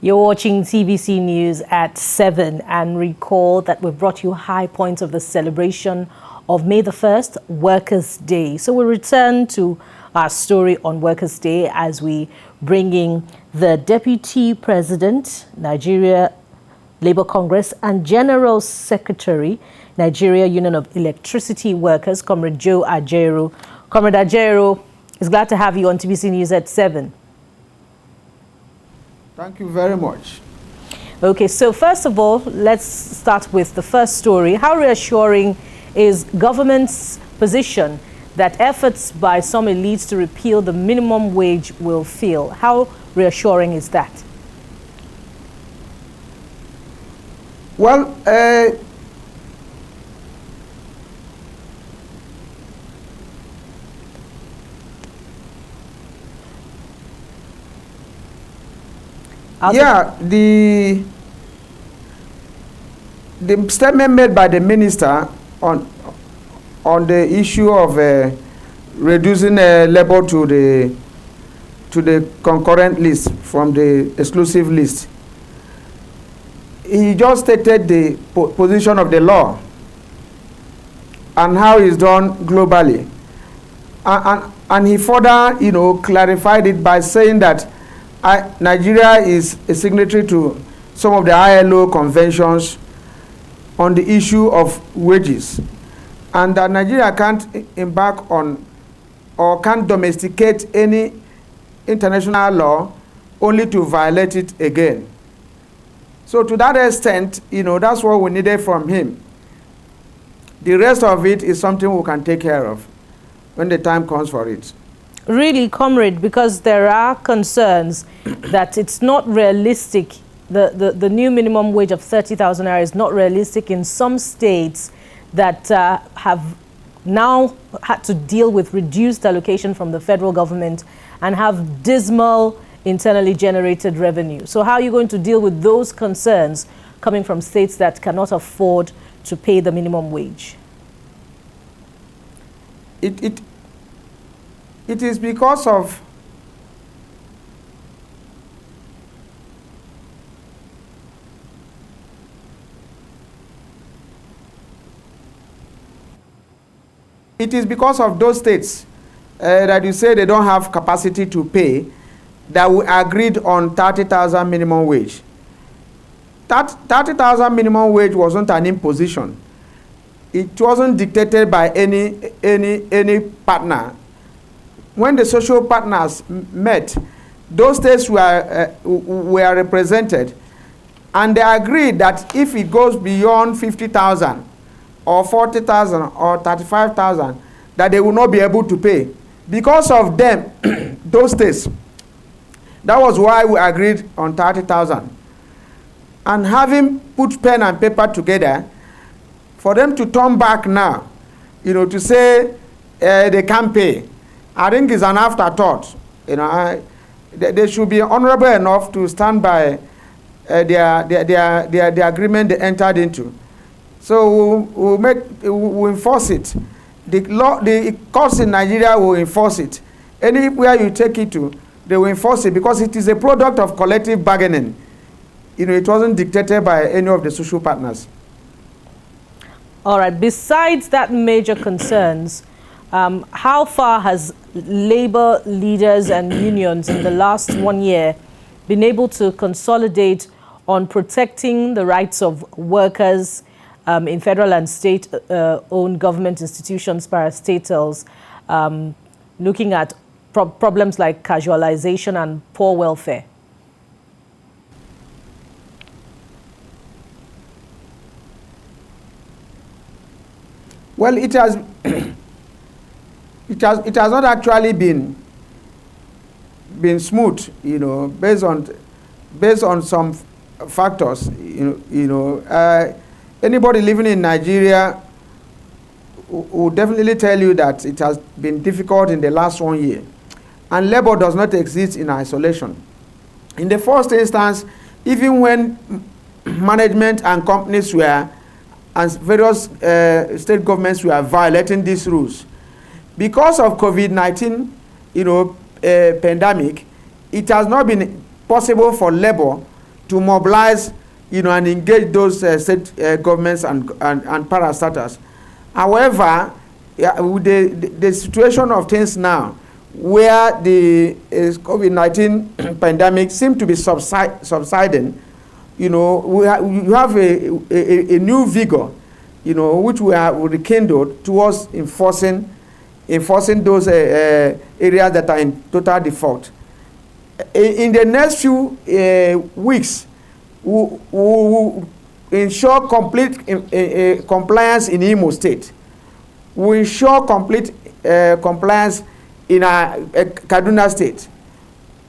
You're watching TVC News at 7, and recall that we've brought you high points of the celebration of May the 1st, Workers' Day. So we'll return to our story on Workers' Day as we bring in the Deputy President, Nigeria Labour Congress, and General Secretary, Nigeria Union of Electricity Workers, Comrade Joe Ajaero. Comrade Ajaero, it's glad to have you on TVC News at 7. Thank you very much. Okay, so first of all, let's start with the first story. How reassuring is government's position that efforts by some elites to repeal the minimum wage will fail? How reassuring is that? Well, yeah, the statement made by the minister on the issue of reducing labor to the concurrent list from the exclusive list. He just stated the position of the law and how it's done globally, and he further, clarified it by saying that Nigeria is a signatory to some of the ILO conventions on the issue of wages, and that Nigeria can't embark on or can't domesticate any international law only to violate it again. So to that extent, that's what we needed from him. The rest of it is something we can take care of when the time comes for it. Really, comrade, because there are concerns that it's not realistic. The new minimum wage of 30,000 naira is not realistic in some states that have now had to deal with reduced allocation from the federal government and have dismal internally generated revenue. So how are you going to deal with those concerns coming from states that cannot afford to pay the minimum wage? It is because of those states that you say they don't have capacity to pay that we agreed on 30,000 minimum wage. That 30,000 minimum wage wasn't an imposition. It wasn't dictated by any partner. When the social partners met, those states were represented, and they agreed that if it goes beyond 50,000 or 40,000 or 35,000, that they will not be able to pay. Because of them, those states, that was why we agreed on 30,000. And having put pen and paper together, for them to turn back now, to say they can't pay, I think it's an afterthought. They should be honorable enough to stand by the agreement they entered into. So we'll enforce it. The courts in Nigeria will enforce it. Anywhere you take it to, they will enforce it because it is a product of collective bargaining. It wasn't dictated by any of the social partners. All right. Besides that major concerns, how far has labor leaders and unions in the last 1 year been able to consolidate on protecting the rights of workers in federal and state-owned government institutions, parastatals, looking at problems like casualization and poor welfare? Well, it has not actually been smooth, based on some factors. Anybody living in Nigeria will definitely tell you that it has been difficult in the last 1 year, and labor does not exist in isolation. In the first instance, even when management and companies and various state governments were violating these rules, because of COVID-19, pandemic, it has not been possible for labor to mobilize, and engage those state governments and parastatals. However, with the situation of things now, where the COVID-19 pandemic seems to be subsiding, you have a new vigor, which we are rekindled towards enforcing those areas that are in total default. In the next few weeks, we will ensure complete compliance in Imo State. We ensure complete compliance in Kaduna State.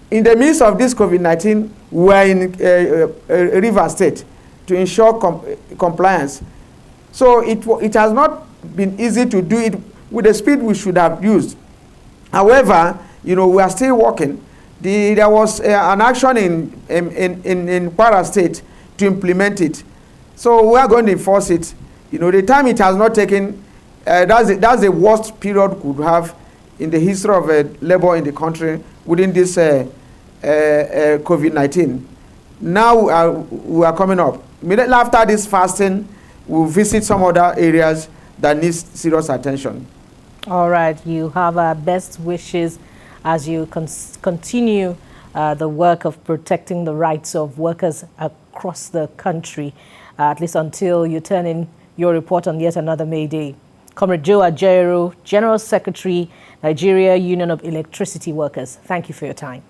In the midst of this COVID-19, we are in River State to ensure compliance. So it has not been easy to do it with the speed we should have used. However, we are still working. There was an action in Kwara State to implement it. So we are going to enforce it. The time it has not taken, that's the worst period we could have in the history of labor in the country within this COVID-19. Now we are coming up. Immediately after this fasting, we'll visit some other areas that need serious attention. All right, you have our best wishes as you continue the work of protecting the rights of workers across the country, at least until you turn in your report on yet another May Day. Comrade Joe Ajaero, General Secretary, Nigeria Union of Electricity Workers, thank you for your time.